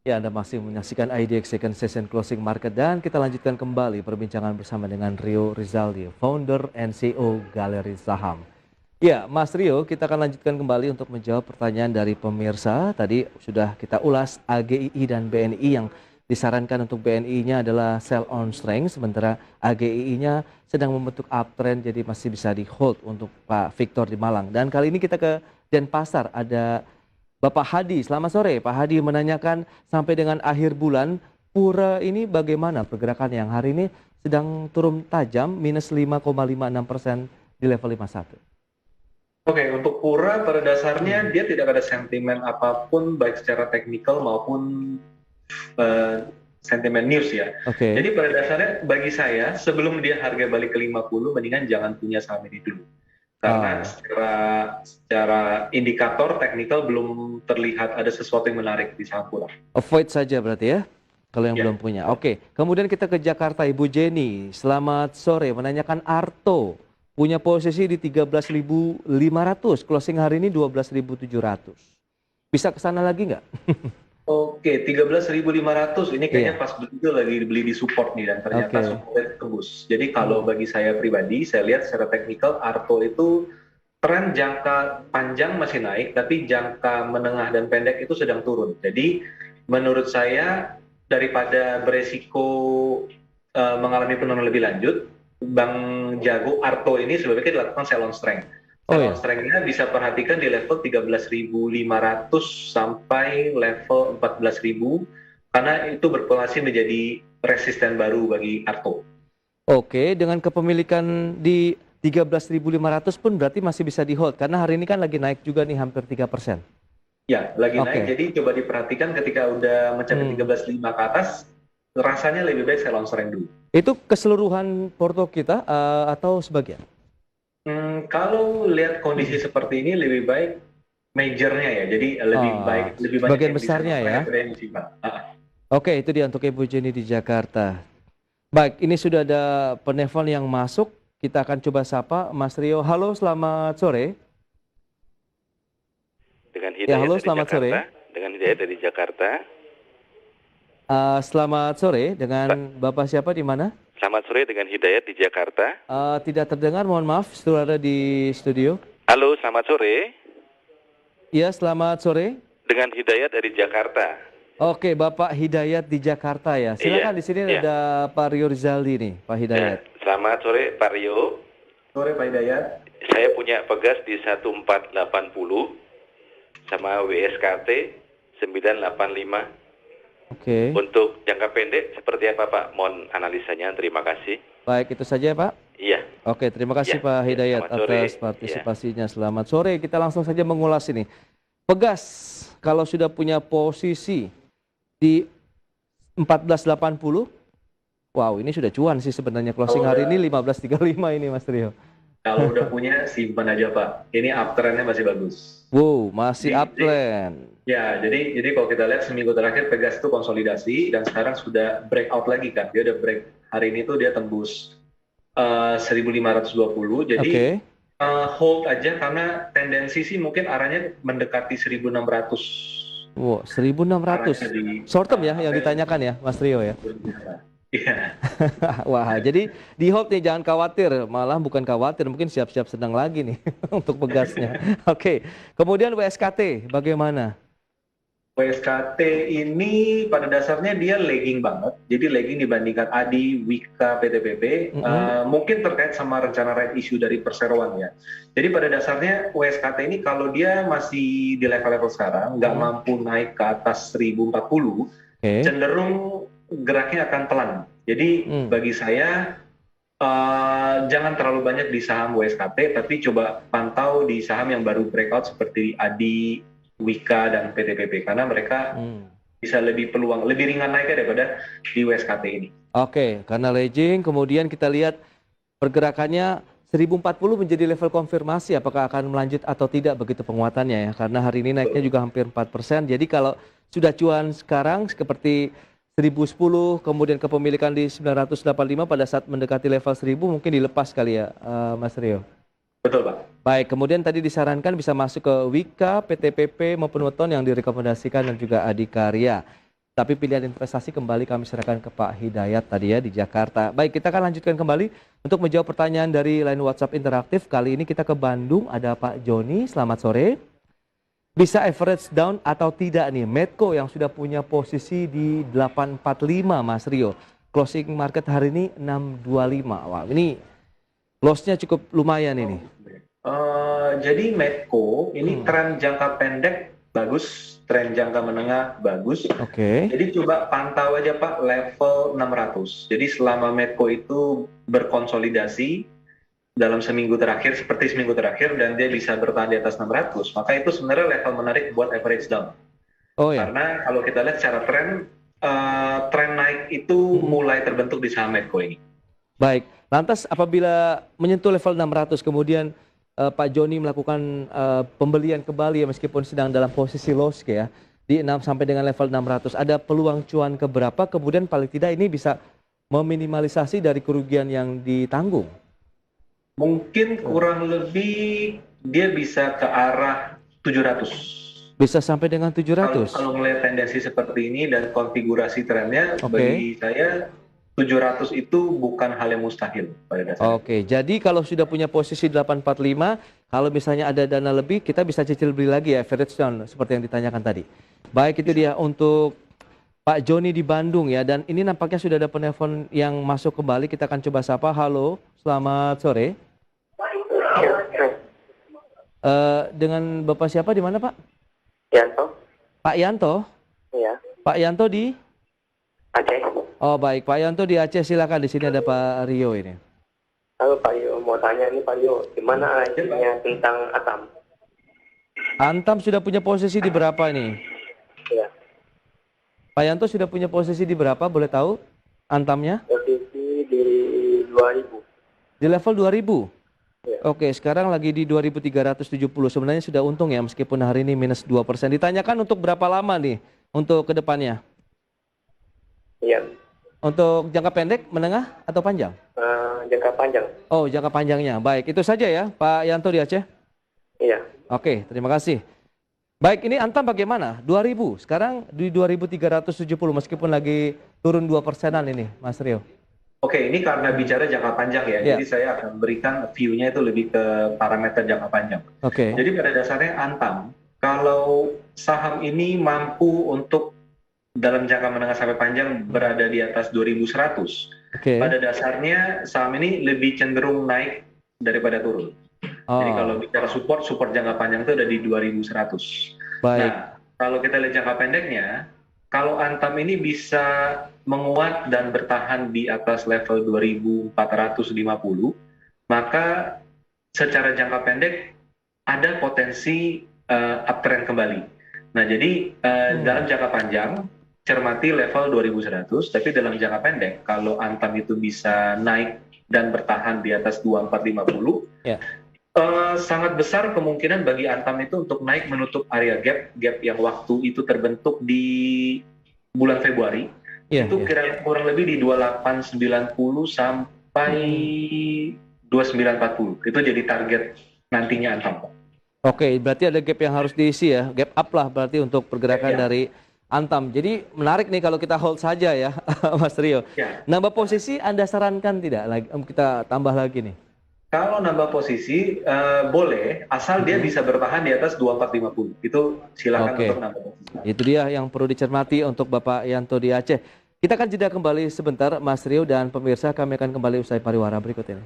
Ya, Anda masih menyaksikan IDX Second Session Closing Market dan kita lanjutkan kembali perbincangan bersama dengan Rio Rizaldi, Founder and CEO Galeri Saham. Ya, Mas Rio, kita akan lanjutkan kembali untuk menjawab pertanyaan dari pemirsa. Tadi sudah kita ulas AGII dan BNI. Yang disarankan untuk BNI-nya adalah sell on strength, sementara AGII-nya sedang membentuk uptrend, jadi masih bisa di hold untuk Pak Victor di Malang. Dan kali ini kita ke Denpasar, ada Bapak Hadi. Selamat sore, Pak Hadi menanyakan sampai dengan akhir bulan Pura ini bagaimana pergerakan yang hari ini sedang turun tajam minus 5,56% di level 51. Oke, untuk Pura pada dasarnya Hmm. dia tidak ada sentimen apapun baik secara teknikal maupun sentimen news ya. Oke. Jadi pada dasarnya bagi saya sebelum dia harga balik ke 50 mendingan jangan punya saham ini dulu. Karena Ah, secara indikator teknikal belum terlihat ada sesuatu yang menarik di saham Pura. avoid saja berarti ya, kalau yang belum Ya. punya. Oke, kemudian kita ke Jakarta, Ibu Jenny. Selamat sore, menanyakan Arto. Punya posisi di 13.500, closing hari ini 12.700. Bisa ke sana lagi nggak? Oke, 13.500 ini kayaknya Iya, pas begitu lagi beli di support nih dan ternyata oke. supportnya tembus. Jadi kalau Hmm. bagi saya pribadi, saya lihat secara teknikal Arto itu tren jangka panjang masih naik, tapi jangka menengah dan pendek itu sedang turun. Jadi menurut saya daripada beresiko mengalami penurunan lebih lanjut, Bang Jago Arto ini sebaiknya dilakukan sell on strength. Oh Sell on ya. strength-nya bisa perhatikan di level 13.500 sampai level 14.000 karena itu berpotensi menjadi resisten baru bagi Arto. Oke, dengan kepemilikan di 13.500 pun berarti masih bisa di hold karena hari ini kan lagi naik juga nih hampir 3%. Ya, lagi naik. Oke. Jadi coba diperhatikan ketika udah mencapai Hmm. 13.500 ke atas, rasanya lebih baik sell on strength dulu. Itu keseluruhan porto kita atau sebagian? Kalau lihat kondisi seperti ini lebih baik majornya ya. Jadi lebih banyak Sebagian yang di sell on besarnya strength ya. daripada yang disimpan. Oke, itu dia untuk Ibu Jenny di Jakarta. Baik, ini sudah ada penelpon yang masuk. Kita akan coba sapa Mas Rio. Halo, selamat sore. Dengan Ya, Hidayat halo, dari selamat sore. Jakarta, dengan Hidayat dari Jakarta. Selamat sore dengan Bapak siapa di mana? Selamat sore dengan Hidayat di Jakarta. Tidak terdengar, mohon maaf, sudah ada di studio. Halo, selamat sore. Iya, selamat sore. Dengan Hidayat dari Jakarta. Oke, Bapak Hidayat di Jakarta ya. Iya, Silakan, di sini iya. ada Pak Rio Rizaldi nih, Pak Nah, Hidayat. selamat sore Pak Rio. Sore Pak Hidayat. Saya punya pegas di 1480 sama WSKT 985. Oke, Untuk jangka pendek seperti apa Pak? Mohon analisanya, terima kasih. baik itu saja Pak. Iya, Oke, terima kasih iya, Pak iya. Hidayat Selamat sore. atas Iya. partisipasinya. Selamat sore, kita langsung saja mengulas ini. Pegas, kalau sudah punya posisi di 1480, wow ini sudah cuan sih sebenarnya. Closing hari ini 1535 ini Mas Rio. Kalau udah punya simpan aja Pak. Ini uptrendnya masih bagus. Wow, masih Jadi uptrend. ya, jadi kalau kita lihat seminggu terakhir Pegas itu konsolidasi dan sekarang sudah breakout lagi kan. Dia udah break hari ini tuh dia tembus 1520. Jadi Oke. hold aja karena tendensi sih mungkin arahnya mendekati 1600. Wow, 1600. Arahnya di Short term ya yang ditanyakan ya Mas Rio ya. Iya. Wah, jadi di hold nih jangan khawatir, malah bukan khawatir, mungkin siap-siap sedang lagi nih untuk pegasnya. Oke, kemudian WSKT bagaimana? WSKT ini pada dasarnya dia lagging banget, jadi lagging dibandingkan ADI, Wika, PTPP, Mm-mm. mungkin terkait sama rencana right issue dari perseroan ya. Jadi pada dasarnya WSKT ini kalau dia masih di level-level sekarang, nggak mampu naik ke atas 1040, Oke. cenderung geraknya akan pelan. Jadi Hmm. bagi saya jangan terlalu banyak di saham WSKT, tapi coba pantau di saham yang baru breakout seperti ADI, Wika dan PTPP karena mereka bisa lebih ringan naiknya daripada di WSKT ini. Oke, karena legging, kemudian kita lihat pergerakannya 1040 menjadi level konfirmasi apakah akan melanjut atau tidak begitu penguatannya ya. Karena hari ini naiknya juga hampir 4%. Jadi kalau sudah cuan sekarang seperti 1010, kemudian kepemilikan di 985 pada saat mendekati level 1000 mungkin dilepas kali ya Mas Rio. Betul Pak. Baik, kemudian tadi disarankan bisa masuk ke Wika, PTPP maupun Weton yang direkomendasikan dan juga Adikarya. Tapi pilihan investasi kembali kami serahkan ke Pak Hidayat tadi ya di Jakarta. Baik, kita akan lanjutkan kembali untuk menjawab pertanyaan dari line WhatsApp interaktif. Kali ini kita ke Bandung, ada Pak Joni. Selamat sore. Bisa average down atau tidak nih Medco yang sudah punya posisi di 845 Mas Rio. Closing market hari ini 625. Wah, ini loss-nya cukup lumayan ini. Jadi Medco ini tren jangka pendek bagus, tren jangka menengah bagus. Oke. Jadi coba pantau aja Pak level 600. Jadi selama Medco itu berkonsolidasi dalam seminggu terakhir, seperti seminggu terakhir, dan dia bisa bertahan di atas 600, maka itu sebenarnya level menarik buat average down. Oh ya. Karena kalau kita lihat secara tren naik itu mulai terbentuk di saham Medco ini. Baik, lantas apabila menyentuh level 600 kemudian Pak Joni melakukan pembelian kembali ya meskipun sedang dalam posisi loss ya di 6 sampai dengan level 600, ada peluang cuan ke berapa kemudian paling tidak ini bisa meminimalisasi dari kerugian yang ditanggung? Mungkin kurang lebih dia bisa ke arah 700. Bisa sampai dengan 700? Kalau melihat tendensi seperti ini dan konfigurasi trennya, Oke. bagi saya 700 itu bukan hal yang mustahil pada dasarnya. Oke, jadi kalau sudah punya posisi 845, kalau misalnya ada dana lebih, kita bisa cicil beli lagi ya, average down, seperti yang ditanyakan tadi. Baik, itu dia untuk Pak Joni di Bandung ya, dan ini nampaknya sudah ada penelpon yang masuk kembali, kita akan coba sapa. Halo, selamat sore. Dengan Bapak siapa, di mana Pak? Yanto? Pak Yanto? Iya. Pak Yanto di? Aceh. Oh baik, Pak Yanto di Aceh, silakan. Di sini ada Pak Rio ini. Halo Pak Yo, mau tanya nih Pak Yo, gimana akhirnya tentang Atam? Antam sudah punya posisi di berapa nih? Ya, Pak Yanto sudah punya posisi di berapa, boleh tahu Antamnya? posisi di 2000. Di level 2000? Ya. Oke, sekarang lagi di 2370. Sebenarnya sudah untung ya, meskipun hari ini minus 2%. Ditanyakan untuk berapa lama nih untuk ke depannya? Iya, Untuk jangka pendek, menengah, atau panjang? jangka panjang. Oh, jangka panjangnya. Baik, itu saja ya Pak Yanto di Aceh? Iya, Oke, terima kasih. Baik, ini Antam bagaimana? 2000, sekarang di 2370 meskipun lagi turun 2%-an ini, Mas Rio. Oke, ini karena bicara jangka panjang ya, Ya. jadi saya akan berikan view-nya itu lebih ke parameter jangka panjang. Oke. Jadi pada dasarnya Antam, kalau saham ini mampu untuk dalam jangka menengah sampai panjang berada di atas 2100, Oke. pada dasarnya saham ini lebih cenderung naik daripada turun. Jadi Oh, kalau bicara support jangka panjang itu ada di 2100. baik. Nah, kalau kita lihat jangka pendeknya, kalau Antam ini bisa menguat dan bertahan di atas level 2450, maka secara jangka pendek ada potensi uptrend kembali. Nah, jadi dalam jangka panjang cermati level 2100, tapi dalam jangka pendek kalau Antam itu bisa naik dan bertahan di atas 2450, Ya. sangat besar kemungkinan bagi Antam itu untuk naik menutup area gap yang waktu itu terbentuk di bulan Februari. Iya, Itu iya. kurang lebih di 2890 sampai 2940. Itu jadi target nantinya Antam. Oke, berarti ada gap yang harus diisi ya. Gap up lah berarti untuk pergerakan Ya. dari Antam. Jadi menarik nih kalau kita hold saja ya, Mas Rio. Ya. Nambah posisi Anda sarankan tidak lagi kita tambah lagi nih? Kalau nambah posisi boleh, asal dia bisa bertahan di atas 2450. Itu silakan Oke. untuk nambah posisi. Itu dia yang perlu dicermati untuk Bapak Yanto di Aceh. Kita akan jeda kembali sebentar, Mas Rio dan pemirsa. Kami akan kembali usai pariwara berikut ini.